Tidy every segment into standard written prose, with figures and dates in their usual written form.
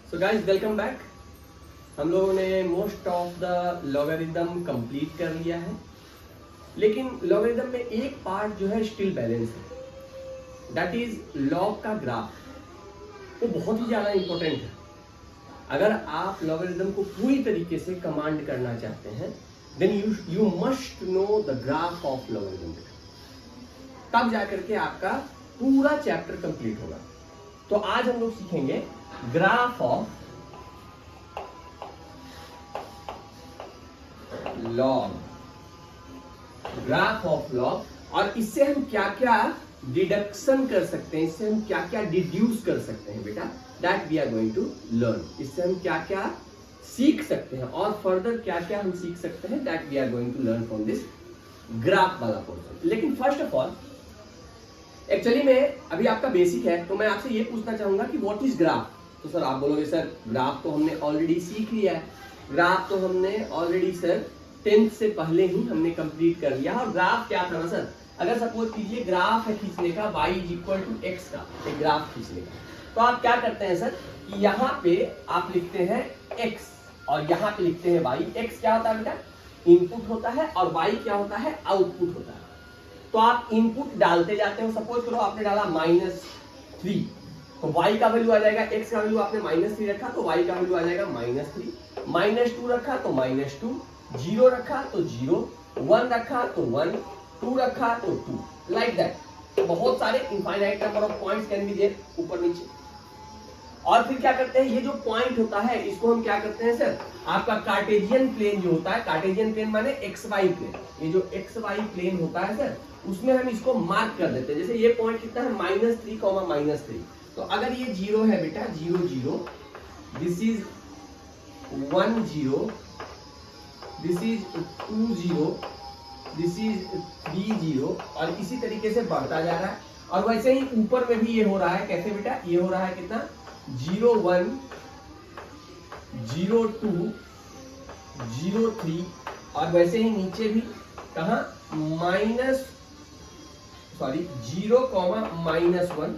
So guys welcome back. हम लोगों ने most of the logarithm complete कर लिया है, लेकिन लॉगरिदम में एक पार्ट जो है स्टिल बैलेंस है, दैट इज लॉग का ग्राफ। वो बहुत ही ज़्यादा इंपॉर्टेंट है। अगर आप लॉगरिदम को पूरी तरीके से कमांड करना चाहते हैं then you must know the graph of logarithm, तब जाकर के आपका पूरा चैप्टर कंप्लीट होगा। तो आज हम लोग सीखेंगे graph of log, graph of log, और इससे हम क्या क्या डिडक्शन कर सकते हैं, इससे हम क्या क्या डिड्यूस कर सकते हैं बेटा, that we are going to learn. इससे हम क्या क्या सीख सकते हैं और फर्दर क्या क्या हम सीख सकते हैं, that we are going to learn from this graph वाला पोर्शन। लेकिन फर्स्ट ऑफ ऑल एक्चुअली में अभी आपका बेसिक है, तो मैं आपसे ये पूछना चाहूंगा कि व्हाट इज ग्राफ। तो सर आप बोलोगे सर ग्राफ तो हमने ऑलरेडी सीख लिया है, ग्राफ तो हमने ऑलरेडी सर 10th से पहले ही हमने कंप्लीट कर लिया। और ग्राफ क्या था ना सर, अगर सपोज कीजिए ग्राफ है खींचने का y इक्वल टू एक्स का, एक ग्राफ खींचने का, तो आप क्या करते हैं सर कि यहाँ पे आप लिखते हैं x और यहाँ पे लिखते हैं y। x क्या होता है बेटा, इनपुट होता है, और y क्या होता है, आउटपुट होता है। तो आप इनपुट डालते जाते हो। सपोज करो आपने डाला -3, तो y का वैल्यू आ जाएगा, x का वैल्यू आपने -3 रखा तो y का वैल्यू आ जाएगा -3, -2 रखा तो -2, 0 रखा तो 0, 1 रखा तो 1, 2 रखा तो 2, लाइक दैट। बहुत सारे infinite number of points can be there, ऊपर नीचे। और फिर क्या करते हैं, ये जो पॉइंट होता है इसको हम क्या करते हैं सर, आपका कार्टेशियन प्लेन जो होता है, कार्टेशियन प्लेन माने XY प्लेन, ये जो XY प्लेन होता है सर उसमें हम इसको मार्क कर देते हैं। जैसे ये पॉइंट कितना है, -3, -3। तो अगर ये 0 है बेटा, 0 0, this is 1 0, this is 2 0, this is 3 0, और इसी तरीके से बढ़ता जा रहा है। और वैसे ही ऊपर में भी ये हो रहा है, कैसे बेटा, ये हो रहा है कितना, 0 1, 0 2, 0 3, और वैसे ही नीचे भी कहा 0, -1,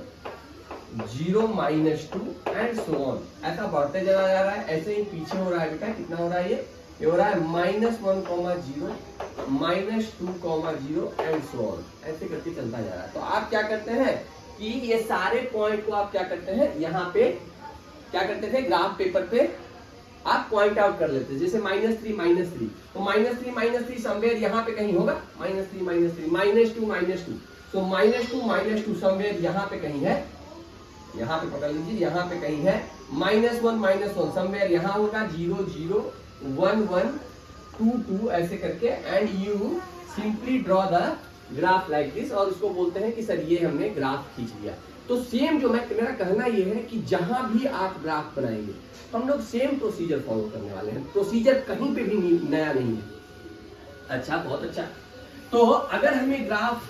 0 -2 एंड सो ऑन, ऐसा बढ़ते चला जा रहा है। ऐसे ही पीछे हो रहा है बेटा, कितना हो रहा है, ये हो रहा है -1, -0, -2, 0 एंड सो ऑन, ऐसे करके चलता जा रहा है। तो आप क्या करते हैं कि ये सारे पॉइंट को आप क्या करते हैं, यहाँ पे क्या करते थे, ग्राफ पेपर पे आप पॉइंट आउट कर लेते हैं। जैसे -3, तो -3 समवेयर यहाँ पे कहीं होगा, -3, -2, तो -2 समवेयर यहाँ पे कहीं है, यहाँ पे पकड़ लीजिए, यहाँ पे कहीं है, -1 समवेयर यहाँ होगा, 0 0, 1 1, 2 2, ऐसे करके, and you simply draw the graph like this, और उसको बोलते हैं कि सर ये हमने ग्राफ खींच लिया। तो सेम जो मेरा कहना ये है कि जहां भी आप ग्राफ बनाएंगे तो हम लोग सेम प्रोसीजर फॉलो करने वाले हैं, प्रोसीजर कहीं पे भी नया नहीं है। अच्छा, बहुत अच्छा। तो अगर हमें ग्राफ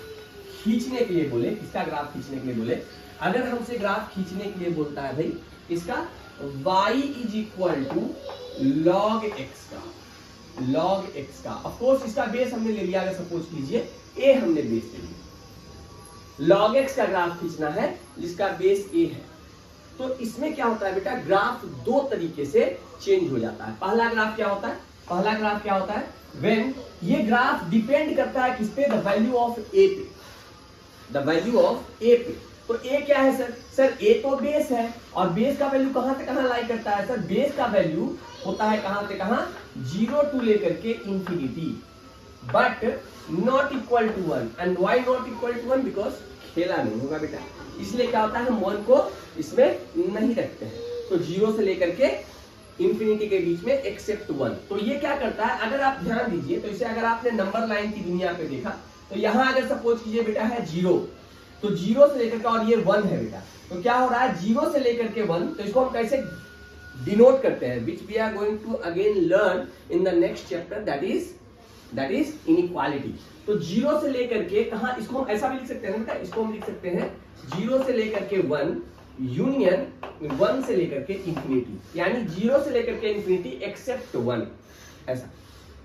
खींचने के लिए बोले, किसका ग्राफ खींचने के लिए बोले, अगर हमसे ग्राफ खींचने के लिए बोलता है भाई इसका y is equal to log x का, log x का, ऑफ कोर्स इसका बेस हमने ले लिया, अगर सपोज कीजिए a हमने बेस ले लिया, log x का ग्राफ खींचना है जिसका बेस a है। तो इसमें क्या होता है बेटा, ग्राफ दो तरीके से चेंज हो जाता है। पहला ग्राफ क्या होता है, व्हेन ये ग्राफ डिपेंड करता है किस पे, द वैल्यू ऑफ a पे, द वैल्यू ऑफ a पे। तो a क्या है सर a तो बेस है, और बेस का वैल्यू कहां से कहां लाई करता है सर, बेस का वैल्यू होता है कहां से कहां, 0 टू लेकर के infinity, but not equal to 1। And Y not equal to 1, because खेला नहीं होगा बेटा, इसलिए क्या होता है, हम 1 को इसमें नहीं रखते हैं। तो 0 से लेकर के इंफिनिटी के बीच में एक्सेप्ट 1। तो ये क्या करता है, अगर आप ध्यान दीजिए, तो इसे अगर आपने नंबर लाइन की दुनिया पे देखा, तो यहाँ अगर सपोज कीजिए बेटा है 0, तो 0 से लेकर के, और ये 1 है बेटा, तो क्या हो रहा है, 0 से लेकर के 1, तो इसको हम कैसे डिनोट करते हैं, which we are going to again learn in the next chapter, that is inequality. तो 0 से लेकर के कहा, इसको हम ऐसा भी लिख सकते हैं बेटा, इसको हम लिख सकते हैं 0 से लेकर के 1 यूनियन 1 से लेकर के इंफिनिटी, यानी 0 से लेकर के इंफिनिटी एक्सेप्ट 1, ऐसा।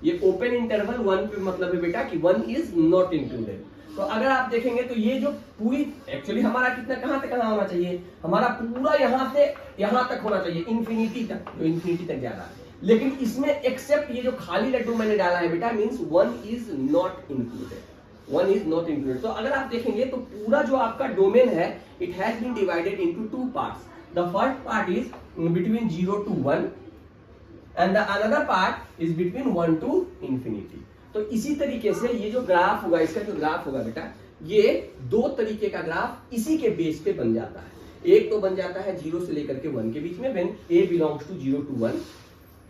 ये ओपन इंटरवल 1 पे मतलब है बेटा कि 1 इज नॉट इंक्लूडेड। तो अगर आप देखेंगे तो ये जो पूरी एक्चुअली हमारा कितना कहां से कहां होना चाहिए, हमारा पूरा यहां से यहां तक होना चाहिए, इंफिनिटी तक, जो इंफिनिटी तक जा रहा है। लेकिन इसमें एक्सेप्ट ये जो खाली लड्डू मैंने डाला है बेटा, means 1 is not included, 1 is not included. तो अगर आप देखेंगे तो पूरा जो आपका डोमेन है it has been divided into 2 parts. The first part is between 0 to 1 and the another part is between 1 to infinity। तो इसी तरीके से ये जो ग्राफ होगा, इसका जो ग्राफ होगा बेटा, ये 2 तरीके का ग्राफ इसी के बेस पे बन जाता है। एक तो बन जाता है 0 से लेकर के 1 के बीच में, when a belongs to 0 to 1,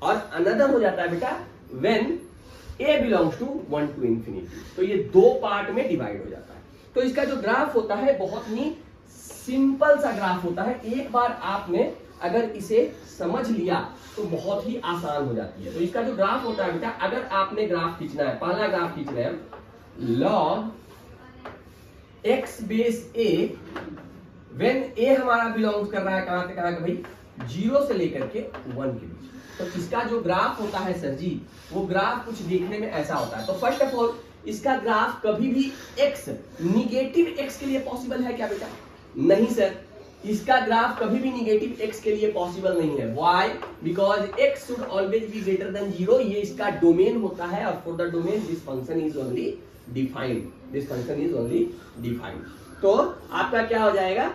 और अनदर हो जाता है बेटा when a belongs to 1 to infinity। तो ये 2 पार्ट में डिवाइड हो जाता है। तो इसका जो ग्राफ होता है बहुत ही सिंपल सा ग्राफ होता है। एक बार आपने अगर इसे समझ लिया तो बहुत ही आसान हो जाती है। तो इसका जो ग्राफ होता है बेटा, अगर आपने ग्राफ खींचना है, पहला ग्राफ खींच रहे हैं log x base a, when a हमारा बिलोंग्स कर रहा है कहां से कहां का भाई, 0 से लेकर के 1 के बीच। तो इसका जो ग्राफ होता है सर जी, वो ग्राफ कुछ देखने में ऐसा होता है। तो फर्स्ट ऑफ ऑल इसका ग्राफ कभी भी x निगेटिव x के लिए पॉसिबल है क्या बेटा? नहीं सर, इसका ग्राफ कभी भी निगेटिव x के लिए पॉसिबल नहीं है। Why? Because x should always be greater than 0। ये इसका डोमेन होता है, और for the domain this function is only defined, this function is only defined. तो आपका क्या हो जाएगा,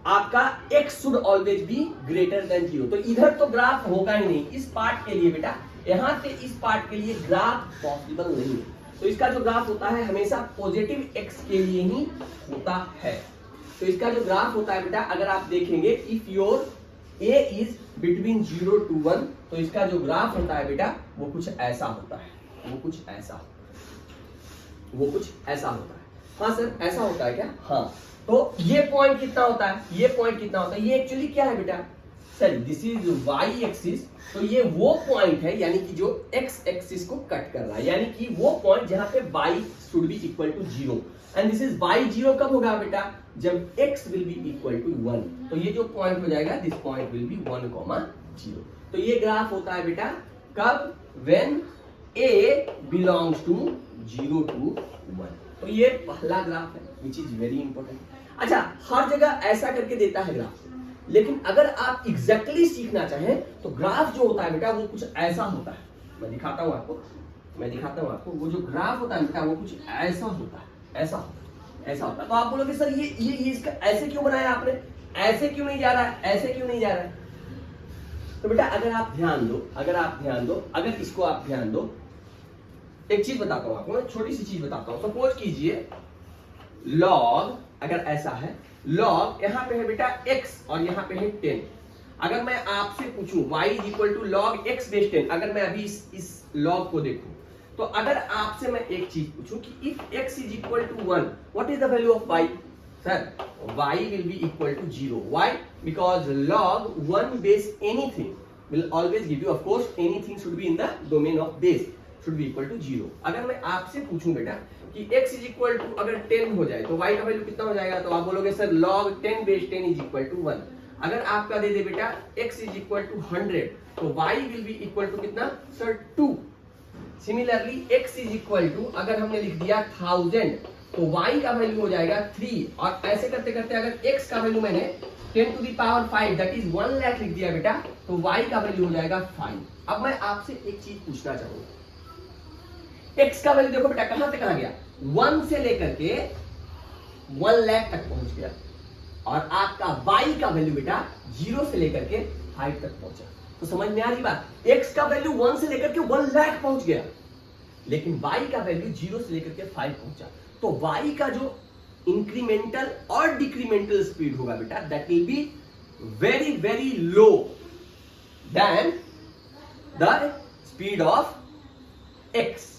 आपका x should always be greater than 0। तो इधर तो ग्राफ होगा ही नहीं इस पार्ट के लिए बेटा, यहां से इस पार्ट के लिए ग्राफ पॉसिबल नहीं है। तो इसका जो ग्राफ होता है हमेशा पॉजिटिव x के लिए ही होता है। तो इसका जो ग्राफ होता है बेटा, अगर आप देखेंगे if your a is between 0 to 1, तो इसका जो ग्राफ होता है बेटा वो कुछ ऐसा होता है, वो कुछ ऐसा, वो कुछ ऐसा होता है। हाँ सर ऐसा होता है क्या? हाँ। तो ये पॉइंट कितना होता है, ये पॉइंट कितना होता है, ये एक्चुअली क्या है बेटा sir, this is y axis. तो ये वो पॉइंट है यानी कि जो x एक्सिस को कट कर रहा है, यानी कि वो पॉइंट जहां पे y should be equal to 0, and this is y 0 कब होगा बेटा, जब x will be equal to 1। तो ये जो पॉइंट हो जाएगा दिस पॉइंट विल बी 1,0। तो ये ग्राफ होता है बेटा कब, when a belongs to 0 to 1। तो ये पहला ग्राफ है विच इज वेरी इंपॉर्टेंट। अच्छा, हर जगह ऐसा करके देता है ग्राफ, लेकिन अगर आप एग्जैक्टली सीखना चाहें तो ग्राफ जो होता है बेटा वो कुछ ऐसा होता है। मैं दिखाता हूं आपको, मैं दिखाता हूं आपको। वो जो ग्राफ होता है बेटा वो कुछ ऐसा होता है, ऐसा होता है, ऐसा होता है। तो आप बोलोगे सर ये इसका ऐसे क्यों बनाया आपने, ऐसे क्यों नहीं जा रहा है, ऐसे क्यों नहीं जा रहा है? तो बेटा अगर आप ध्यान दो, अगर आप ध्यान दो, अगर इसको आप ध्यान दो, एक चीज बताता हूं आपको, छोटी सी चीज बताता हूं। सपोज कीजिए लॉग अगर ऐसा है, लॉग यहाँ पे है बेटा x और यहाँ पे है 10। अगर मैं आपसे पूछूं y is equal to log x base 10, अगर मैं अभी इस लॉग को देखूं, तो अगर आपसे मैं एक चीज पूछूं कि if x is equal to 1, what is the value of y? Sir y will be equal to 0। Why? Because log 1 base anything will always give you, of course anything should be in the domain of base, should be equal to 0। अगर मैं आपसे पूछूं बेटा कि x is equal to अगर 10 हो जाए तो y का वैल्यू कितना हो जाएगा, तो आप बोलोगे sir log 10 base 10 is equal to 1। अगर आपका दे दे बेटा x इज इक्वल टू 100, तो y will be equal to कितना sir 2। Similarly x is equal to अगर हमने लिख दिया 1000, तो y का वैल्यू हो जाएगा 3, और ऐसे करते करते अगर x का वैल्यू मैंने 10 to the power 5 that is 1 lakh लिख दिया बेटा, तो y का वैल्यू हो जाएगा 5। अब मैं आपसे एक चीज पूछना चाहूंगा, x का वैल्यू देखो बेटा कहां से कहां गया, 1 से लेकर के 1 लाख तक पहुंच गया, और आपका y का वैल्यू बेटा 0 से लेकर के 5 तक पहुंचा। तो समझ में आ रही बात, x का वैल्यू 1 से लेकर के 1 लाख पहुंच गया, लेकिन y का वैल्यू 0 से लेकर के 5 पहुंचा। तो y का जो इंक्रीमेंटल और डिक्रीमेंटल स्पीड होगा बेटा that will be very very low then the speed of x।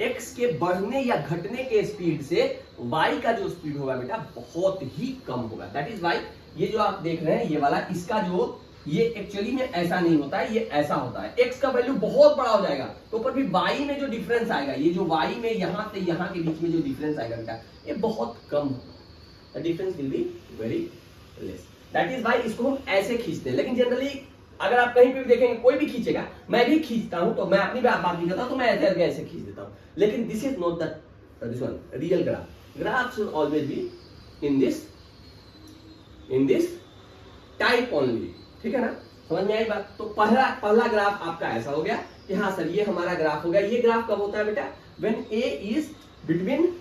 x के बढ़ने या घटने के स्पीड से y का जो स्पीड होगा बेटा बहुत ही कम होगा। दैट इज वाई ये जो आप देख रहे हैं ये वाला, इसका जो ये एक्चुअली में ऐसा नहीं होता है, ये ऐसा होता है। x का वैल्यू बहुत बड़ा हो जाएगा तो पर भी y में जो डिफरेंस आएगा, ये जो y में यहां से यहां के बीच में जो डिफरेंस आएगा बेटा ये बहुत कम होगा। The difference will be very less. That is why इसको हम ऐसे खींचते हैं। लेकिन जनरली अगर आप कहीं पे भी देखेंगे, कोई भी खींचेगा, मैं भी खींचता हूं, तो मैं अपनी बात नहीं करता तो मैं ऐसे खींच देता हूं, लेकिन this is not the this one real graph. Graph should always be in this type only, ठीक है ना, समझ में आई बात। तो पहला ग्राफ आपका ऐसा हो गया कि हाँ सर ये हमारा ग्राफ हो गया। ये ग्राफ कब होता है बेटा, when a is between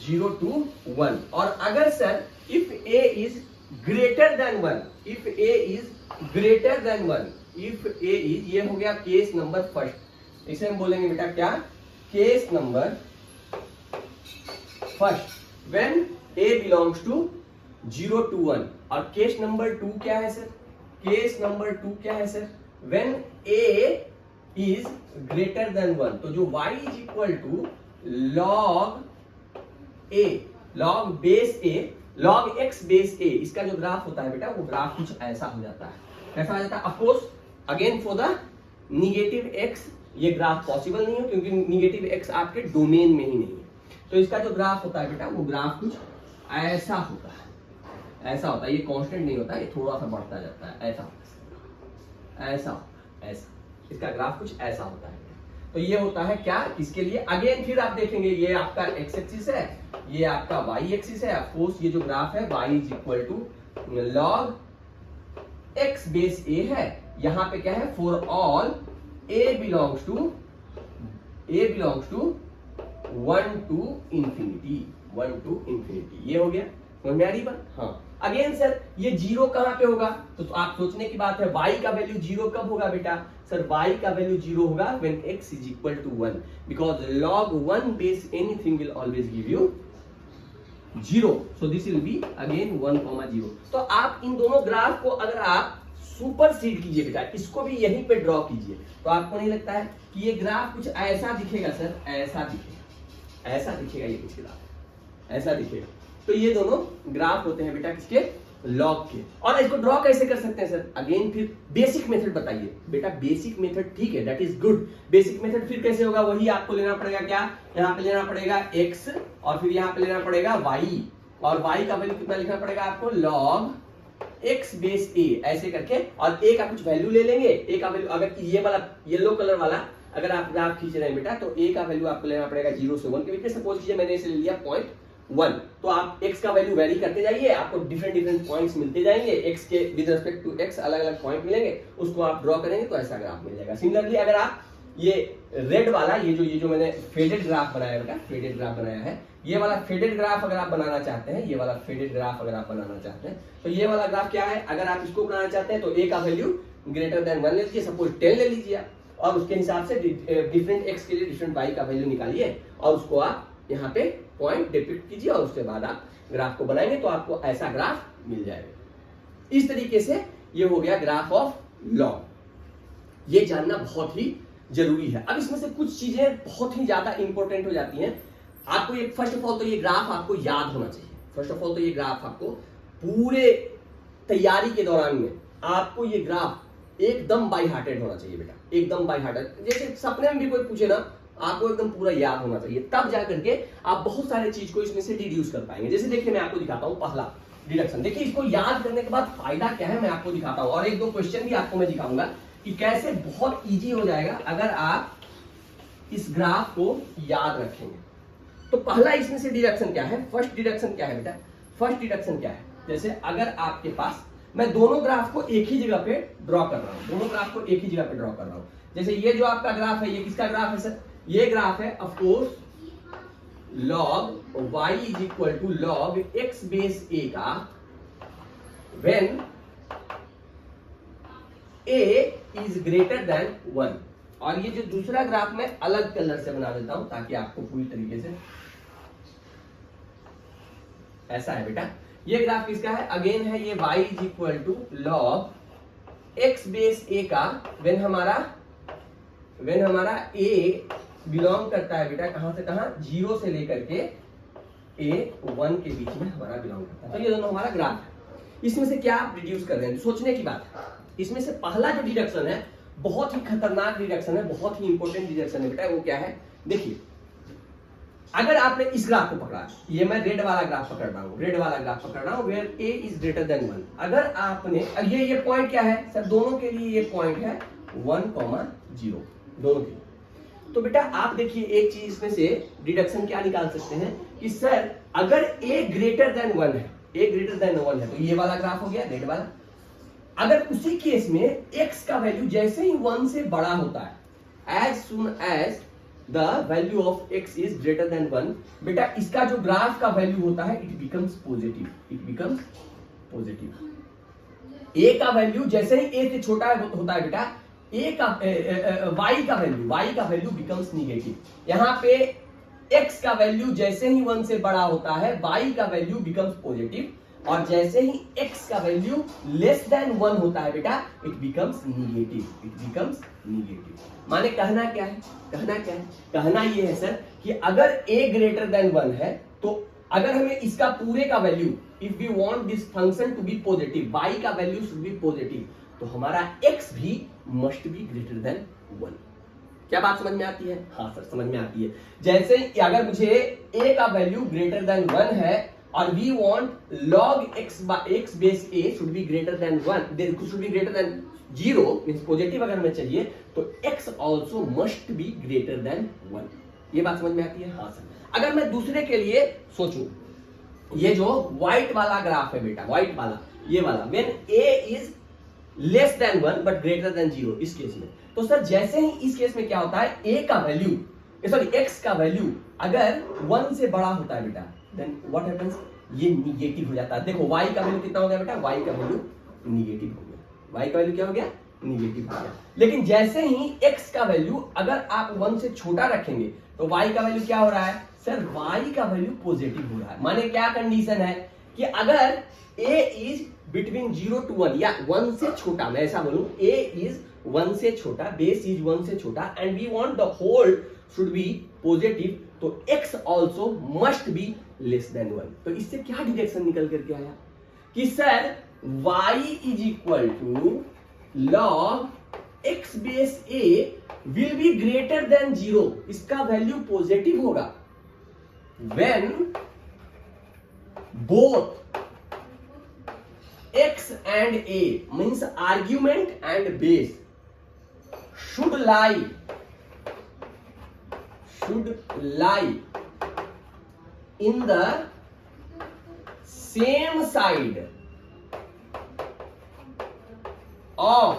0 to 1, और अगर sir if A is greater than 1, if A is greater than 1, if A is, ये हो गया केस नंबर फर्स्ट, इसे हम बोलेंगे बेटा क्या, case number first, when a belongs to 0 to 1। और केस नंबर 2 क्या है सर, केस नंबर 2 क्या है sir, when a is greater than 1। तो जो y is equal to log a, log बेस a, log x base a, इसका जो ग्राफ होता है बेटा वो ग्राफ कुछ ऐसा हो जाता है। कैसा हो जाता है, of course again for the negative x ये ग्राफ पॉसिबल नहीं है क्योंकि निगेटिव x आपके डोमेन में ही नहीं है। तो इसका जो ग्राफ होता है बेटा वो ग्राफ कुछ ऐसा होता है, ऐसा होता है। ये कांस्टेंट नहीं होता, ये थोड़ा सा बढ़ता जाता है, ऐसा ऐसा ऐसा, इसका ग्राफ कुछ ऐसा होता है। तो ये होता है क्या, किसके लिए, अगेन फिर आप देखेंगे ये आपका x एक्सिस है, ये आपका y एक्सिस है। ऑफ कोर्स ये जो ग्राफ है y is equal to log x base a है। यहां पे क्या है, for all a belongs to 1 to infinity, 1 to infinity। ये हो गया, समझ में आ रही बात। हाँ अगेन सर ये जीरो कहां पे होगा, तो आप सोचने की बात है y का वैल्यू जीरो कब होगा बेटा, सर y का वैल्यू जीरो होगा when x is equal to 1, because log 1 base anything will always give you 0, so this will be again 1,0। तो आप इन दोनों ग्राफ को अगर आप सुपर सीड कीजिए बेटा, इसको भी यहीं पे ड्रॉ कीजिए, तो आपको नहीं लगता है कि ये ग्राफ कुछ ऐसा दिखेगा सर, ऐसा दिखेगा, ऐसा दिखेगा, ये कुछ ग्राफ ऐसा दिखेगा। तो ये दोनों ग्राफ होते हैं बेटा किसके, लॉग के। और इसको ड्रॉ कैसे कर सकते हैं सर, अगेन फिर बेसिक मेथड बताइए बेटा, बेसिक मेथड ठीक है, that is good. Basic method फिर कैसे होगा, वही आपको लेना पड़ेगा क्या, यहाँ पे लेना पड़ेगा x और फिर यहाँ पे लेना पड़ेगा y, और y का वैल्यू कितना लिखना पड़ेगा आपको, log x बेस a, ऐसे करके, और a का कुछ वैल्यू ले लेंगे। a का वैल्यू अगर ये वाला येलो कलर वाला अगर आप ग्राफ खींच रहे हैं बेटा, तो a का वैल्यू आपको लेना पड़ेगा 0 से 1 के बीच में। सपोज कीजिए मैंने इसे ले लिया 0.1, तो आप x का वैल्यू वेरी करते जाइए, आपको डिफरेंट पॉइंट्स मिलते जाएंगे, x के विद रिस्पेक्ट टू x अलग अलग पॉइंट मिलेंगे, उसको आप ड्रॉ करेंगे तो ऐसा ग्राफ मिल जाएगा। सिमिलरली अगर आप ये रेड वाला ये जो मैंने फेडेड ग्राफ बनाया बेटा, फेडेड ग्राफ बनाया है, ये वाला फेडेड ग्राफ अगर आप बनाना चाहते हैं, ये वाला फेडेड ग्राफ अगर आप बनाना चाहते हैं, तो ये वाला ग्राफ क्या है, अगर आप इसको बनाना चाहते हैं तो a का वैल्यू ग्रेटर देन 1 ले लीजिए, सपोज 10 ले लीजिए आप, और उसके हिसाब से डिफरेंट x के लिए डिफरेंट y का वैल्यू निकालिए और उसको आप यहाँ पे पॉइंट डिपिक्ट कीजिए, और उसके बाद आप ग्राफ को बनाएंगे तो आपको ऐसा ग्राफ मिल जाएगा। इस तरीके से ये हो गया ग्राफ ऑफ लॉग। ये जानना बहुत ही जरूरी है। अब इसमें से कुछ चीजें बहुत ही ज्यादा इंपॉर्टेंट हो जाती हैं। आपको ये फर्स्ट ऑफ ऑल तो ये ग्राफ आपको याद होना चाहिए। फर्स्ट ऑफ ऑल तो ये ग्राफ आपको पूरे तैयारी के दौरान में आपको ये ग्राफ एकदम बाई हार्टेड होना चाहिए बेटा, एकदम बाई हार्टेड। जैसे सपने में भी कोई पूछे ना, आपको एकदम पूरा याद होना चाहिए, तब जा करके आप बहुत सारे चीज को इसमें से डिड्यूस कर पाएंगे। जैसे देखिए मैं आपको दिखाता हूं पहला डिडक्शन। देखिए इसको याद करने के बाद फायदा क्या है मैं आपको दिखाता हूं, और एक दो क्वेश्चन भी आपको मैं दिखाऊंगा कि कैसे बहुत इजी हो जाएगा अगर आप इस ग्राफ को याद रखेंगे। तो पहला इसमें से डिडक्शन क्या है, फर्स्ट डिडक्शन क्या है बेटा, फर्स्ट डिडक्शन क्या है, जैसे अगर आपके पास, मैं दोनों ग्राफ को एक ही जगह पे ड्रॉ कर रहा हूं, दोनों ग्राफ को एक ही जगह पे ड्रॉ कर रहा हूं। जैसे ये जो आपका ग्राफ है, ये किसका ग्राफ है सर, ये ग्राफ है of course log y is equal to log x base a का when a is greater than 1। और ये जो दूसरा ग्राफ मैं अलग कलर से बना देता हूं ताकि आपको पूरी तरीके से ऐसा है बेटा। ये ग्राफ किसका है, अगेन है ये y is equal to log x base a का व्हेन हमारा a बिलोंग करता है बेटा कहां से कहां, 0 से लेकर के a 1 के बीच में हमारा बिलोंग करता है। तो ये दोनों हमारा ग्राफ है। इसमें से क्या आप रिड्यूस कर रहे हैं, सोचने की बात है। इसमें से पहला जो डिडक्शन है बहुत ही खतरनाक डिडक्शन है, बहुत ही इंपॉर्टेंट डिडक्शन है बेटा। वो क्या है, देखिए अगर आपने इस ग्राफ को पकड़ा, ये मैं रेड वाला ग्राफ पकड़ रहा हूं, रेड वाला ग्राफ पकड़ रहा हूं where a is greater than 1। अगर आपने ये पॉइंट क्या है सर, दोनों के लिए ये पॉइंट है 1,0 दोनों के। तो बेटा आप देखिए एक चीज इसमें से डिडक्शन क्या निकाल सकते हैं कि सर अगर a ग्रेटर देन 1 है, a ग्रेटर देन 1 है, तो ये वाला ग्राफ हो गया रेड वाला। अगर उसी केस में x का वैल्यू जैसे ही 1 से बड़ा होता है, as soon as the value of x is greater than 1, बेटा इसका जो ग्राफ का वैल्यू होता है it becomes positive, it becomes positive. a का वैल्यू जैसे ही a से छोटा होता है बेटा, a का y का वैल्यू बिकम्स निगेटिव। यहाँ पे x का वैल्यू जैसे ही 1 से बड़ा होता है, y का वैल्यू बिकम्स पॉजिटिव, और जैसे ही x का वैल्यू लेस देन 1 होता है बेटा, it becomes negative, it becomes negative. माने कहना क्या है, कहना क्या है, कहना ये है सर कि अगर a ग्रेटर देन 1 है, तो अगर हमें इसका पूरे का value, if we want this function to be positive, y का वैल्यू शुड बी पॉजिटिव, तो हमारा x भी मस्ट बी ग्रेटर देन 1। क्या बात समझ में आती है? हाँ सर समझ में आती है। जैसे अगर मुझे a का वैल्यू ग्रेटर देन 1 है और we want log x base a should be greater than 1, should be greater than 0, means positive अगर हमें चाहिए, तो x also must be greater than 1। ये बात समझ में आती है? हाँ सर। अगर मैं दूसरे के लिए सोचूं, ये जो व्हाइट वाला ग्राफ है बेटा, व्हाइट वाला, ये वाला, when a is less than 1 but greater than 0, इस केस में, तो सर जैसे ही इस केस में क्या होता है, a का वैल्यू, सॉरी x का वैल्यू अगर 1 से बड़ा होता है बेटा, देन व्हाट हैपेंस, ये निगेटिव हो जाता है। देखो y का वैल्यू कितना हो गया बेटा, y का वैल्यू निगेटिव हो गया, y का वैल्यू क्या हो गया, निगेटिव हो गया। लेकिन जैसे ही x का वैल्यू अगर आप 1 से छोटा रखेंगे, तो y का वैल्यू क्या हो रहा है सर, y का वैल्यू पॉजिटिव हो रहा है। माने क्या कंडीशन है कि अगर a इज बिटवीन 0 to 1 या 1 से छोटा, मैं ऐसा बोलूं, a इज 1 से छोटा, बेस इज 1 से छोटा, and we want the whole should be positive, तो x also must be less than 1। तो इससे क्या डिडक्शन निकल करके आया कि sir y is equal to log x base a will be greater than 0, इसका वैल्यू पॉजिटिव होगा when both x and a means argument and base should lie in the same side of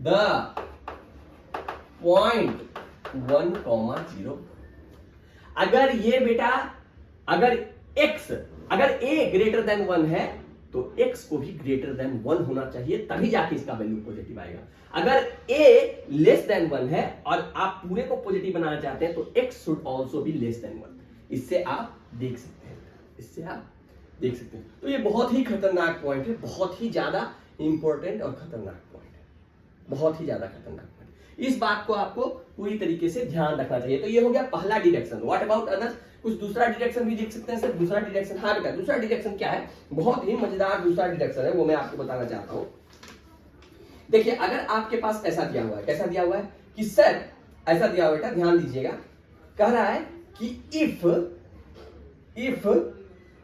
the point 1, 0। अगर ये बेटा, अगर a greater than 1 है, तो x को भी ग्रेटर देन 1 होना चाहिए, तभी जाके इसका वैल्यू पॉजिटिव आएगा। अगर a लेस देन 1 है और आप पूरे को पॉजिटिव बनाना चाहते हैं, तो x should also be less than 1। इससे आप देख सकते हैं, इससे आप देख सकते हैं। तो ये बहुत ही खतरनाक पॉइंट है, बहुत ही ज्यादा इंपॉर्टेंट और खतरनाक पॉइंट है, बहुत ही ज्यादा खतरनाक पॉइंट। इस बात को आपको पूरी तरीके से ध्यान रखना चाहिए। तो ये हो गया पहला डिडक्शन। What about others? कुछ दूसरा डिडक्शन भी देख सकते हैं सर। दूसरा डिडक्शन, हाँ बेटा, दूसरा डिडक्शन क्या है, बहुत ही मजेदार दूसरा डिडक्शन है, वो मैं आपको बताना चाहता हूं। देखिए अगर आपके पास ऐसा दिया हुआ है, कैसा दिया हुआ है कि सर ऐसा दिया हुआ, बेटा ध्यान दीजिएगा, कह रहा है कि if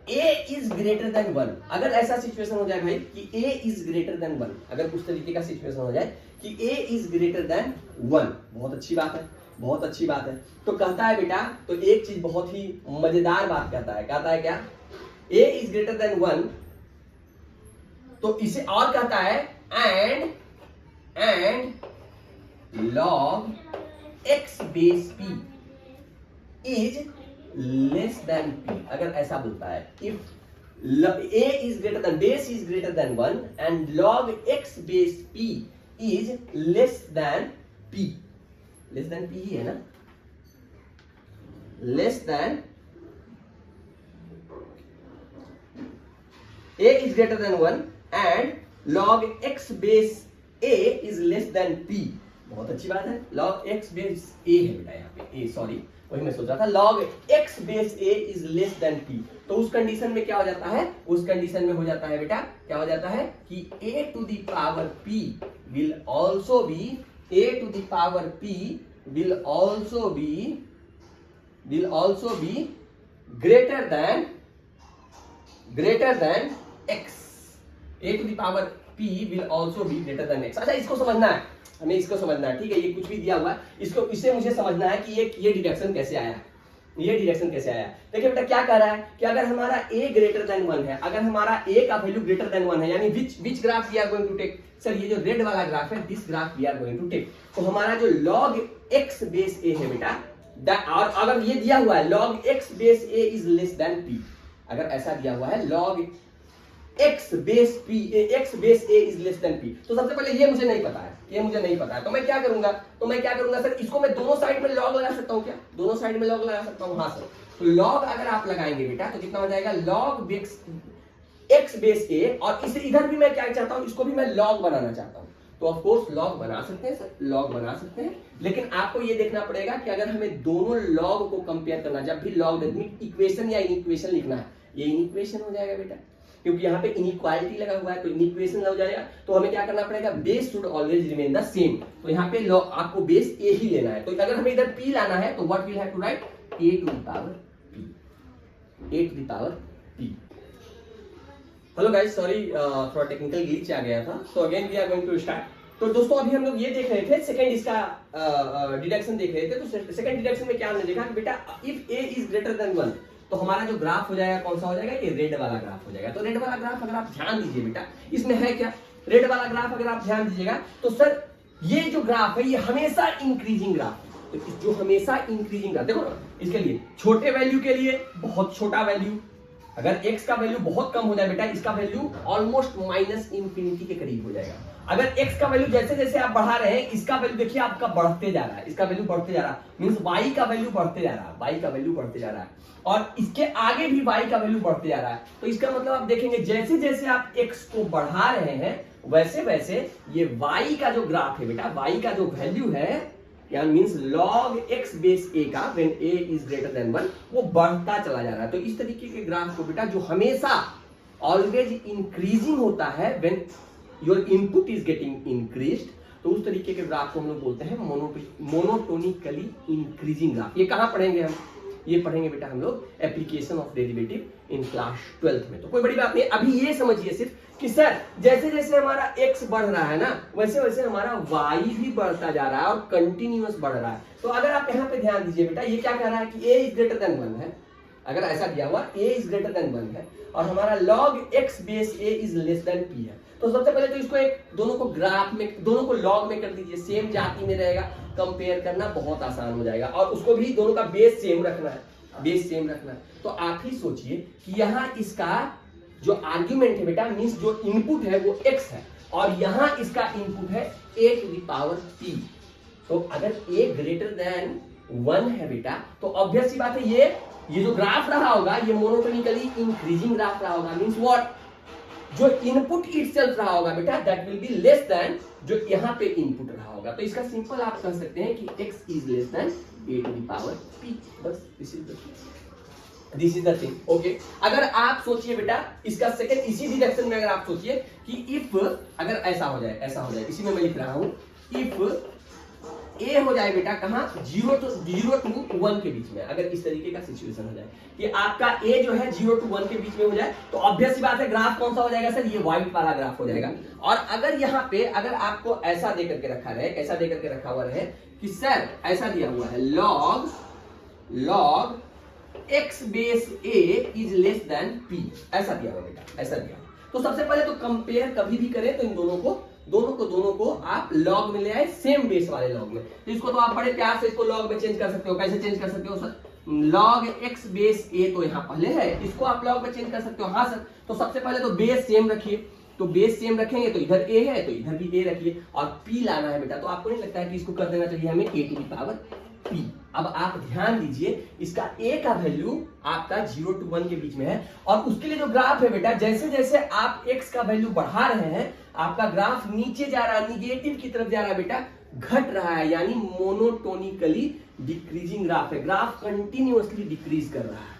a is greater than 1, अगर ऐसा सिचुएशन हो जाए भाई कि a इज ग्रेटर देन 1, अगर उस तरीके का सिचुएशन हो जाए कि a इज ग्रेटर देन 1, बहुत अच्छी बात है, बहुत अच्छी बात है। तो कहता है बेटा, तो एक चीज बहुत ही मजेदार बात कहता है क्या, a इज ग्रेटर देन 1, तो इसे और कहता है and log x base p is less then p। अगर ऐसा बोलता है, if a is greater then, base is greater than 1 and log x base p is less then p, less than p ही है ना, less than a is greater than 1 and log x base a is less than p। बहुत अच्छी बात है, log x base a है बेटा, यहाँ पे a, सॉरी वही मैं सोच रहा था, log x base a is less than p। तो उस कंडीशन में क्या हो जाता है, उस कंडीशन में हो जाता है बेटा, क्या हो जाता है कि a to the power p will also be, a to the power p will also be greater than x। a to the power p will also be greater than x। अच्छा इसको समझना है, हमें इसको समझना है, ठीक है। ये कुछ भी दिया हुआ है, इसको इससे मुझे समझना है कि ये डिडक्शन कैसे आया, ये डिडक्शन कैसे आया। देखिए बेटा क्या कह रहा है कि अगर हमारा a ग्रेटर देन 1 है, अगर हमारा a का वैल्यू ग्रेटर देन 1 है, यानी which graph we are going to take, sir ये जो रेड वाला ग्राफ है, this graph we are going to take. तो हमारा जो log x बेस a है बेटा, और अगर ये दिया हुआ है log x base a is less then p, अगर ऐसा दिया हुआ है log x base a is less then p, तो सबसे पहले ये मुझे नहीं पता है, ये मुझे नहीं पता है, तो मैं क्या करूंगा, सर इसको मैं दोनों साइड में log लगा सकता हूँ क्या, दोनों साइड में log लगा सकता हूँ, हाँ सर। तो log अगर आप लगाएंगे बेटा तो कितना हो जाएगा, log x बेस a, और इसे इधर भी मैं क्या चाहता हूँ, इसको भी मैं log बनाना चाहता हूँ, तो ऑफ कोर्स log बना सकते हैं सर, log बना सकते हैं, लेकिन आपको ये देखना पड़ेगा कि अगर हमें दोनों log को कंपेयर करना, जब भी log इक्वेशन या इनइक्वेशन लिखना है, ये इनइक्वेशन हो जाएगा बेटा, क्योंकि यहाँ पे इनइक्वालिटी लगा हुआ है, तो इनइक्वेशन हो जाएगा, तो हमें क्या करना पड़ेगा, base should always remain the same, तो यहाँ पे आपको बेस a ही लेना है। तो अगर हमें इधर p लाना है तो what will have to write, a to the power p, a to the power p। Hello guys, sorry थोड़ा टेक्निकल ग्लिच आ गया था, so again we are going to start. तो दोस्तों अभी हम लोग ये देख रहे थे, सेकंड इसका डिडक्शन देख रहे थे, तो सेकंड डिडक्शन में क्या हमने देखा कि बेटा if a is greater than 1, तो हमारा जो ग्राफ हो जाएगा कौन सा हो जाएगा, ये रेड वाला ग्राफ हो जाएगा। तो रेड वाला ग्राफ अगर आप ध्यान दीजिए बेटा, इसमें है क्या, रेड वाला ग्राफ अगर आप ध्यान दीजिएगा तो सर ये जो ग्राफ है ये हमेशा इंक्रीजिंग ग्राफ है, तो जो हमेशा इंक्रीजिंग ग्राफ, देखो ना इसके लिए छोटे वैल्यू के लिए बहुत छोटा वैल्यू, अगर x का वैल्यू बहुत कम हो जाए बेटा, इसका वैल्यू ऑलमोस्ट माइनस इंफिनिटी के करीब हो जाएगा। अगर x का वैल्यू जैसे जैसे आप बढ़ा रहे हैं, इसका वैल्यू देखिए आपका बढ़ते जा रहा है, इसका वैल्यू बढ़ते जा रहा है, मींस y का वैल्यू बढ़ते जा रहा है, y का वैल्यू बढ़ते जा रहा है, और इसके आगे भी y का वैल्यू बढ़ते जा रहा है। तो इसका मतलब आप देखेंगे जैसे जैसे आप x को बढ़ा रहे हैं वैसे वैसे ये y का जो ग्राफ है बेटा, y का जो वैल्यू है, यानी means log x base a का when a is greater than 1, वो बढ़ता चला जा रहा है। तो इस तरीके के ग्राफ को बेटा जो हमेशा ऑलवेज इंक्रीजिंग होता है when your input is getting increased, तो उस तरीके के ग्राफ को हम लोग बोलते हैं मोनोटोनिकली इंक्रीजिंग ग्राफ। ये कहां पढ़ेंगे हम, ये पढ़ेंगे बेटा हम लोग application of derivative in class 12th में। तो कोई बड़ी बात नहीं, अभी ये समझिए सिर्फ कि सर जैसे जैसे हमारा x बढ़ रहा है ना, वैसे वैसे हमारा y भी बढ़ता जा रहा है और कंटिन्यूअस बढ़ रहा है। तो अगर आप यहाँ पे ध्यान दीजिए बेटा, ये क्या कह रहा है कि a इज ग्रेटर देन 1 है, अगर ऐसा दिया हुआ a इज ग्रेटर देन 1 है और हमारा log x base a is less then p है, तो सबसे पहले तो इसको दोनों को ग्राफ में, दोनों को log में कर दीजिए, सेम जाति में रहेगा, कंपेयर करना बहुत आसान हो जाएगा, और उसको भी दोनों का बेस सेम रखना है, बेस सेम रखना है। तो आप ही सोचिए कि यहाँ इसका जो आर्ग्यूमेंट है बेटा, मींस जो इनपुट है वो x है, और यहाँ इसका इनपुट है a to the power p। तो अगर a ग्रेटर देन 1 है बेटा, तो ऑब्वियस सी बात है ये जो ग्राफ रहा होगा ये मोनोटोनिकली इंक्रीजिंग ग्राफ रहा होगा, मींस व्हाट, जो इनपुट इटसेल्फ रहा होगा बेटा that will be less then जो यहाँ पे इनपुट रहा होगा। तो इसका सिंपल आप कह सकते हैं कि x is less than a to the power p, बस this is the thing. Okay, अगर आप सोचिए बेटा इसका सेकंड, इसी डिडक्शन में अगर आप सोचिए कि इफ अगर ऐसा हो जाए, इसी में मैं लिख रहा हूं, इफ a हो जाए बेटा कहां, 0 टू 1 के बीच में, अगर इस तरीके का सिचुएशन हो जाए कि आपका a जो है 0 टू 1 के बीच में हो जाए, तो ऑब्वियस सी बात है ग्राफ कौन सा हो जाएगा सर, ये व्हाइट वाला ग्राफ हो जाएगा। और अगर यहाँ पे अगर आपको ऐसा दे करके रखा रहे, ऐसा दे करके रखा हुआ रहे कि सर ऐसा दिया हुआ है log x base a is less then p, ऐसा दिया हुआ बेटा, ऐसा दिया, तो सबसे पहले तो कंपेयर कभी भी करें तो इन दोनों को आप लॉग में ले आए, सेम बेस वाले लॉग में। तो इसको तो आप बड़े प्यार से इसको लॉग में चेंज कर सकते हो। कैसे चेंज कर सकते हो sir, log x base a तो यहाँ पहले है, इसको आप लॉग में चेंज कर सकते हो। हाँ सर, तो सबसे पहले तो बेस सेम रखिए, तो बेस सेम रखेंगे तो इधर a है तो इधर भी a रखिए, और p लाना है बेटा, तो आपको नहीं लगता है कि इसको कर देना चाहिए हमें a to the power p। अब आप ध्यान दीजिए इसका a का वैल्यू आपका 0 टू 1 के बीच में है, और उसके लिए जो ग्राफ है बेटा, जैसे जैसे आप x का वैल्यू बढ़ा रहे हैं आपका ग्राफ नीचे जा रहा है, निगेटिव की तरफ जा रहा है बेटा, घट रहा है, यानी मोनोटोनिकली डिक्रीजिंग ग्राफ है, ग्राफ कंटिन्यूअसली डिक्रीज कर रहा है,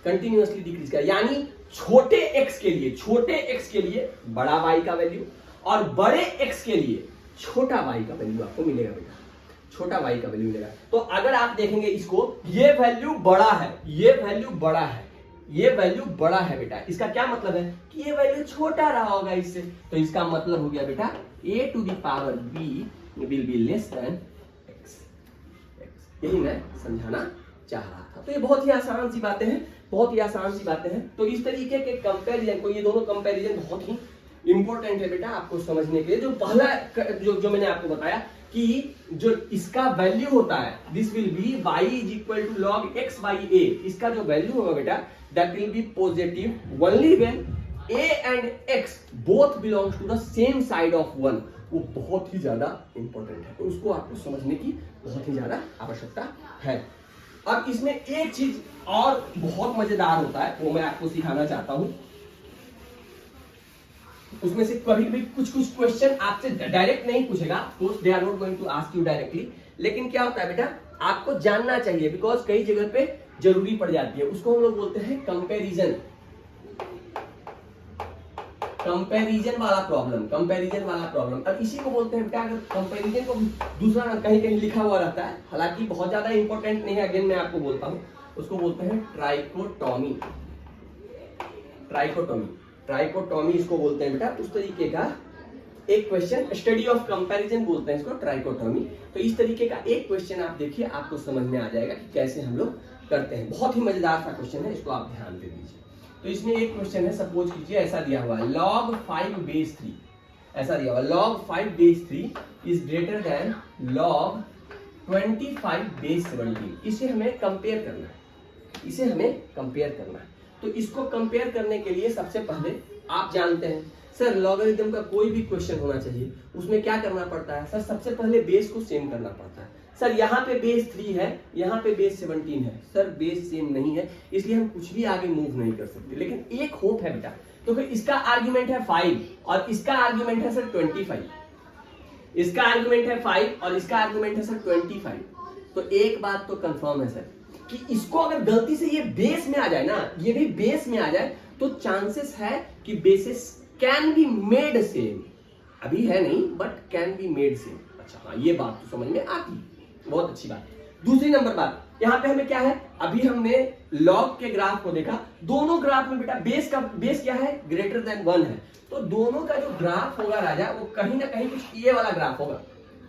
कंटिन्यूअसली डिक्रीज कर, यानी छोटे x के लिए बड़ा y का वैल्यू और बड़े x के लिए छोटा y का वैल्यू आपको मिलेगा बेटा, छोटा y का वैल्यू मिलेगा। तो अगर आप देखेंगे इसको, ये वैल्यू बड़ा है, ये वैल्यू बड़ा है, ये वैल्यू बड़ा है बेटा, इसका क्या मतलब है कि ये वैल्यू छोटा रहा होगा इससे, तो इसका मतलब हो गया बेटा a to the power b will be less than x। यही मैं समझाना चाह रहा था। तो ये बहुत ही आसान सी बातें हैं, बहुत ही आसान सी बातें हैं। तो इस तरीके के कंपैरिजन को, ये दोनों कंपैरिजन बहुत ही इंपॉर्टेंट है बेटा आपको समझने के लिए। जो पहला जो मैंने आपको बताया कि जो इसका वैल्यू होता है, this will be y is equal to log x by a, इसका जो वैल्यू होगा बेटा that will be positive only when a and x both belongs to the same side of 1। वो बहुत ही ज्यादा इंपॉर्टेंट है, तो उसको आपको समझने की बहुत ही ज्यादा आवश्यकता है। अब इसमें एक चीज और बहुत मजेदार होता है, वो मैं आपको सिखाना चाहता हूं। उसमें से कभी भी कुछ क्वेश्चन आपसे डायरेक्ट नहीं पूछेगा, they are not going to ask you directly, लेकिन क्या होता है बेटा आपको जानना चाहिए, बिकॉज कई जगह पे जरूरी पड़ जाती है। उसको हम लोग बोलते हैं कंपैरिजन, कंपैरिजन वाला प्रॉब्लम, कंपैरिजन वाला प्रॉब्लम। अब इसी को बोलते हैं बेटा, अगर कंपैरिजन को दूसरा कहीं कहीं लिखा हुआ रहता है, हालांकि बहुत ज्यादा इंपॉर्टेंट नहीं है, अगेन मैं आपको बोलता हूं, उसको बोलते हैं ट्राइकोटॉमी। ट्राइकोटॉमी, ट्राइकोटॉमी इसको बोलते हैं बेटा। उस तरीके का एक क्वेश्चन, स्टडी ऑफ कंपैरिजन बोलते हैं इसको, ट्राइकोटॉमी। तो इस तरीके का एक क्वेश्चन आप देखिए, आपको समझ में आ जाएगा कि कैसे हम लोग करते हैं। बहुत ही मजेदार सा क्वेश्चन है, इसको आप ध्यान दे दीजिए। तो इसमें एक क्वेश्चन है, सपोज कीजिए ऐसा दिया हुआ है log 5 बेस 3, ऐसा दिया हुआ log 5 base 3 is greater then log 25 base 17। इसे हमें कंपेयर करना है, इसे हमें कंपेयर करना है। तो इसको कंपेयर करने के लिए सबसे पहले आप जानते हैं सर लॉगरिथम का कोई भी क्वेश्चन होना चाहिए, उसमें क्या करना पड़ता है सर, सबसे पहले बेस को सेम करना पड़ता है। सर यहाँ पे बेस 3 है, यहाँ पे बेस 17 है, सर बेस सेम नहीं है, इसलिए हम कुछ भी आगे मूव नहीं कर सकते। लेकिन एक होप है बेटा, तो फिर इसका आर्ग्यूमेंट है 5 और इसका आर्ग्यूमेंट है सर 25, इसका आर्ग्यूमेंट है 5 और इसका आर्ग्यूमेंट है सर 25। तो एक बात तो कंफर्म है सर कि इसको अगर गलती से ये बेस में आ जाए ना, ये भी बेस में आ जाए, तो चांसेस है कि basis can be made same, अभी है नहीं but can be made same. अच्छा हाँ, ये बात तो समझ में आती, बहुत अच्छी बात। दूसरी नंबर बात, यहाँ पे हमें क्या है, अभी हमने लॉग के ग्राफ को देखा, दोनों ग्राफ में बेटा बेस का बेस क्या है, ग्रेटर देन 1 है। तो दोनों का जो ग्राफ होगा राजा, वो कहीं ना कहीं कुछ ये वाला ग्राफ होगा,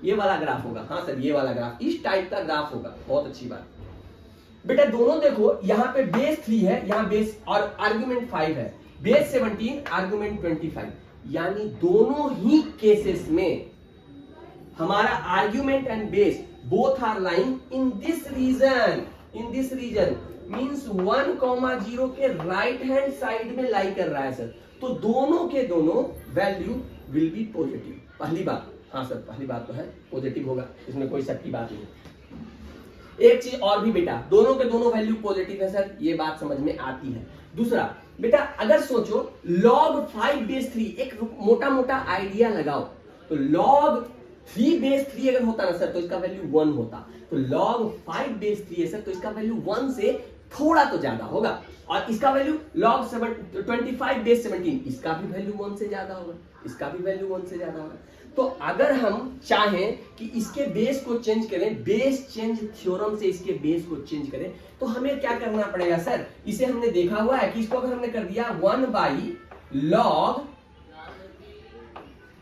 ये वाला ग्राफ होगा। हाँ सर ये वाला ग्राफ, इस टाइप का ग्राफ होगा। बहुत अच्छी बात बेटा, दोनों देखो यहाँ पे बेस 3 है, यहाँ बेस और आर्ग्यूमेंट 5 है, बेस 17 आर्ग्यूमेंट 25, यानी दोनों ही केसेस में हमारा argument and base both are lying in this region, in this region means 1,0 के राइट हैंड साइड में लाई कर रहा है सर। तो दोनों के दोनों वैल्यू विल बी पॉजिटिव। पहली बात, हाँ सर पहली बात तो है पॉजिटिव होगा, इसमें कोई शक की बात नहीं। एक चीज और भी बेटा, दोनों के दोनों वैल्यू पॉजिटिव है सर, ये बात समझ में आती है। दूसरा बेटा, अगर सोचो log 5 बेस 3, एक मोटा मोटा आइडिया लगाओ, तो log 3 बेस 3 अगर होता ना सर तो इसका वैल्यू 1 होता, तो log 5 बेस 3 है सर, तो इसका वैल्यू 1 से थोड़ा तो ज्यादा होगा, और इसका वैल्यू log 25 बेस 17, इसका भी वैल्यू 1 से ज्यादा होगा, इसका भी वैल्यू 1 से ज्यादा होगा। तो अगर हम चाहें कि इसके बेस को चेंज करें, बेस चेंज थ्योरम से इसके बेस को चेंज करें, तो हमें क्या करना पड़ेगा सर, इसे हमने देखा हुआ है कि इसको अगर हमने कर दिया 1/log,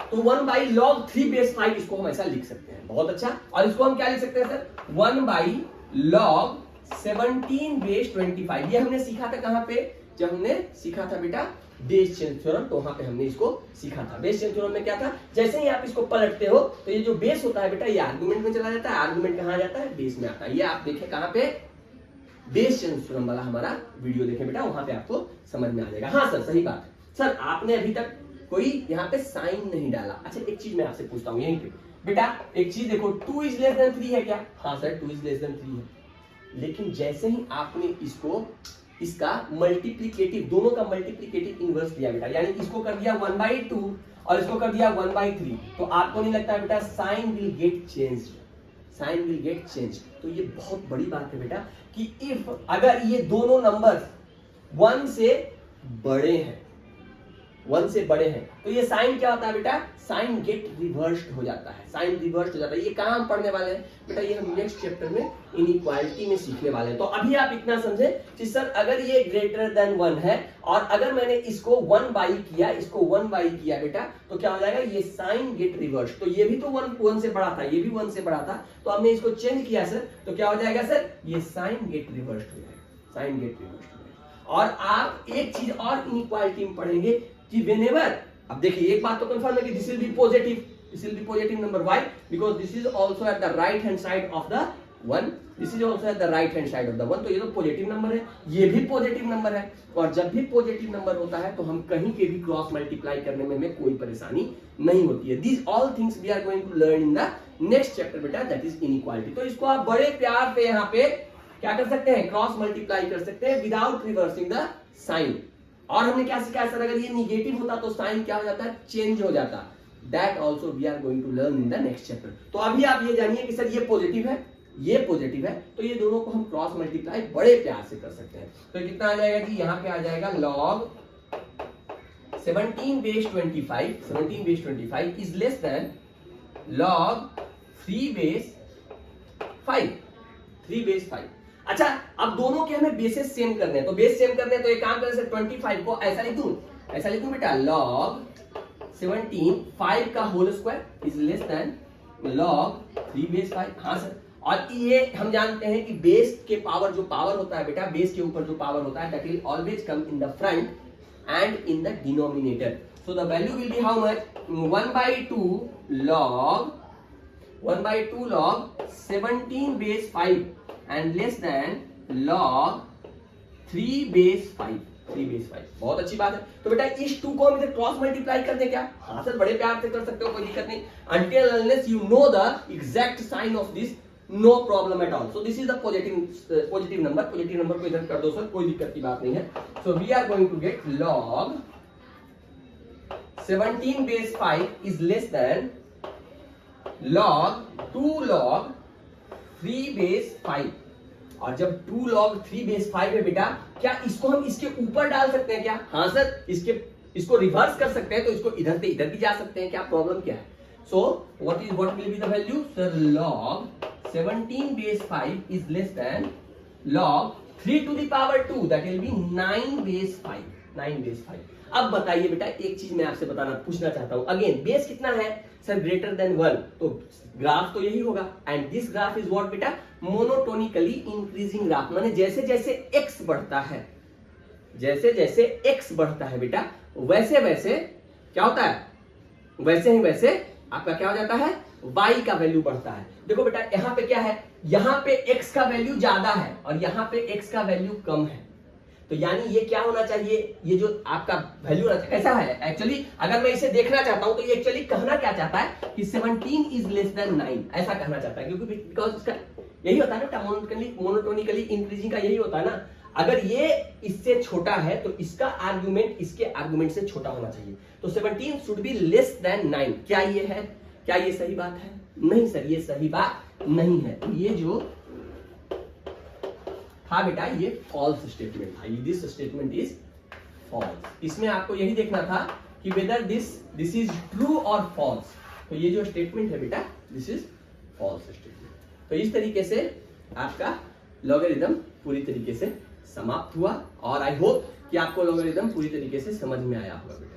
तो 1/log 3 बेस 5, इसको हम ऐसा लिख सकते हैं। बहुत अच्छा, और इसको हम क्या लिख सकते हैं सर, 1/log 17 बेस 25। ये हमने सीखा था कहां पे, जब हमने सीखा था बेटा बेस चेंज थ्योरम, तो वहां पे हमने इसको सीखा था। बेस चेंज थ्योरम में क्या था, जैसे ही आप इसको पलटते हो तो ये जो बेस होता है बेटा, ये आर्गुमेंट में चला जाता है, आर्गुमेंट कहां जाता है, बेस में आता है। ये आप देखें कहां पे, बेस चेंज थ्योरम वाला हमारा वीडियो देखें बेटा, वहां पे आपको समझ में आ जाएगा। हाँ सर सही बात है सर, आपने अभी तक कोई यहाँ पे साइन नहीं डाला। अच्छा एक चीज मैं आपसे पूछता हूँ यहीं पे बेटा, एक चीज देखो, 2 इज लेस देन 3 है क्या, हाँ सर 2 इज लेस देन 3 है, लेकिन जैसे ही आपने इसको इसका मल्टीप्लिकेटिव, दोनों का मल्टीप्लिकेटिव इनवर्स लिया बेटा, यानी इसको कर दिया 1/2 और इसको कर दिया 1/3, तो आपको नहीं लगता है बेटा sign will get changed, sign will get change. तो ये बहुत बड़ी बात है बेटा कि इफ अगर ये दोनों नंबर्स 1 से बड़े हैं, 1 से बड़े हैं तो ये साइन क्या होता है बेटा, साइन गेट रिवर्स्ड हो जाता है, साइन रिवर्स्ड हो जाता है। ये कहाँ हम पढ़ने वाले हैं बेटा, ये हम नेक्स्ट चैप्टर में इनइक्वालिटी में सीखने वाले हैं। तो अभी आप इतना समझे कि सर अगर ये ग्रेटर देन 1 है और अगर मैंने इसको 1 बाई किया, इसको 1 बाई किया बेटा, तो क्या हो जाएगा, ये साइन गेट रिवर्स। तो ये भी तो 1 से बड़ा था, ये भी 1 से बड़ा था, तो हमने इसको चेंज किया सर, तो क्या हो जाएगा सर, ये साइन गेट रिवर्स हो जाएगा, साइन गेट रिवर्स हो जाएगा। और आप एक चीज और इनइक्वालिटी में पढ़ेंगे कि व्हेनेवर, अब देखिए एक बात तो कंफर्म है कि this will be positive, this will be positive number, why, because this is also at the right hand side of the 1, this is also at the right hand side of the 1, तो ये तो positive number है, ये भी positive number है। और जब भी पॉजिटिव नंबर होता है तो हम कहीं के भी क्रॉस मल्टीप्लाई करने में हमें कोई परेशानी नहीं होती है। These all things we are going to learn in the next chapter बेटा, दैट इज इनइक्वालिटी। तो इसको आप बड़े प्यार से यहाँ पे क्या कर सकते हैं, क्रॉस मल्टीप्लाई कर सकते हैं विदाउट रिवर्सिंग द साइन। और हमने क्या सीखा है सर, अगर ये निगेटिव होता तो साइन क्या हो जाता है, चेंज हो जाता। That also we are going to learn in the next chapter. तो अभी आप ये जानिए कि सर ये पॉजिटिव है, ये पॉजिटिव है, तो ये दोनों को हम क्रॉस मल्टीप्लाई बड़े प्यार से कर सकते हैं। तो कितना आ जाएगा जी, यहाँ पे आ जाएगा log 17 base 25, 17 base 25 is less than log 3 base 5, 3 base 5। अच्छा, अब दोनों के हमें बेसेस सेम करने हैं, तो बेस सेम करने हैं तो एक काम करें सर, 25 को ऐसा लिख दूं, ऐसा लिख दूं बेटा, log 17 5 का whole square is less than log 3 base 5। हाँ सर, और ये हम जानते हैं कि बेस के पावर, जो पावर होता है बेटा, बेस के ऊपर जो पावर होता है, that will always come in the front and in the denominator. So the value will be how much, 1/2 log 17 base 5 and less than log 3 base 5, 3 base 5। बहुत अच्छी बात है। तो बेटा इस 2 को हम इधर क्रॉस मल्टीप्लाई कर दें क्या? हाँ सर, बड़े प्यार से कर सकते हो, कोई दिक्कत नहीं। Until unless you know the exact sign of this, no problem at all. So this is the positive number, positive number को इधर कर दो सर, कोई दिक्कत की बात नहीं है। So we are going to get log 17 base 5 is less than log 2 log 3 base 5। और जब 2 log 3 base 5 है बेटा, क्या इसको हम इसके ऊपर डाल सकते हैं क्या? हाँ सर, इसको रिवर्स कर सकते हैं, तो इसको इधर से इधर भी जा सकते हैं, क्या प्रॉब्लम क्या है? सो what will be the value? Sir, log 17 base 5 is less than log 3 to the power 2, that will be 9 base 5, 9 base 5। अब बताइए बेटा, एक चीज मैं आपसे पूछना चाहता हूं, अगेन बेस कितना है सर, ग्रेटर देन 1, तो ग्राफ तो यही होगा। And this graph is what बेटा, मोनोटोनिकली इंक्रीजिंग ग्राफ, माने जैसे जैसे x बढ़ता है, जैसे जैसे x बढ़ता है बेटा, वैसे वैसे क्या होता है, वैसे ही वैसे आपका क्या हो जाता है, y का वैल्यू बढ़ता है। देखो बेटा, यहाँ पे क्या है, यहाँ पे x का वैल्यू ज्यादा है और यहाँ पे x का वैल्यू कम है, तो यानी ये क्या होना चाहिए, ये जो आपका वैल्यू कैसा है एक्चुअली, अगर मैं इसे देखना चाहता हूं तो ये एक्चुअली कहना क्या चाहता है कि 17 इज लेस देन 9, ऐसा कहना चाहता है, क्योंकि बिकॉज इसका यही होता है ना, मोनोटोनिकली इंक्रीजिंग का यही होता है ना। अगर ये इससे छोटा है तो इसका आर्गुमेंट इसके आर्गुमेंट से छोटा होना चाहिए, तो 17 शुड बी लेस देन 9। क्या ये है, क्या ये सही बात है? नहीं सर, ये सही बात नहीं है। तो ये जो था बेटा, ये फॉल्स स्टेटमेंट था, दिस स्टेटमेंट इज फॉल्स। इसमें आपको यही देखना था कि वेदर दिस इज ट्रू और फॉल्स। तो ये जो स्टेटमेंट है बेटा, दिस इज फॉल्स स्टेटमेंट। तो इस तरीके से आपका लॉगरिथम पूरी तरीके से समाप्त हुआ, और आई होप कि आपको लॉगरिथम पूरी तरीके से समझ में आया होगा बेटा।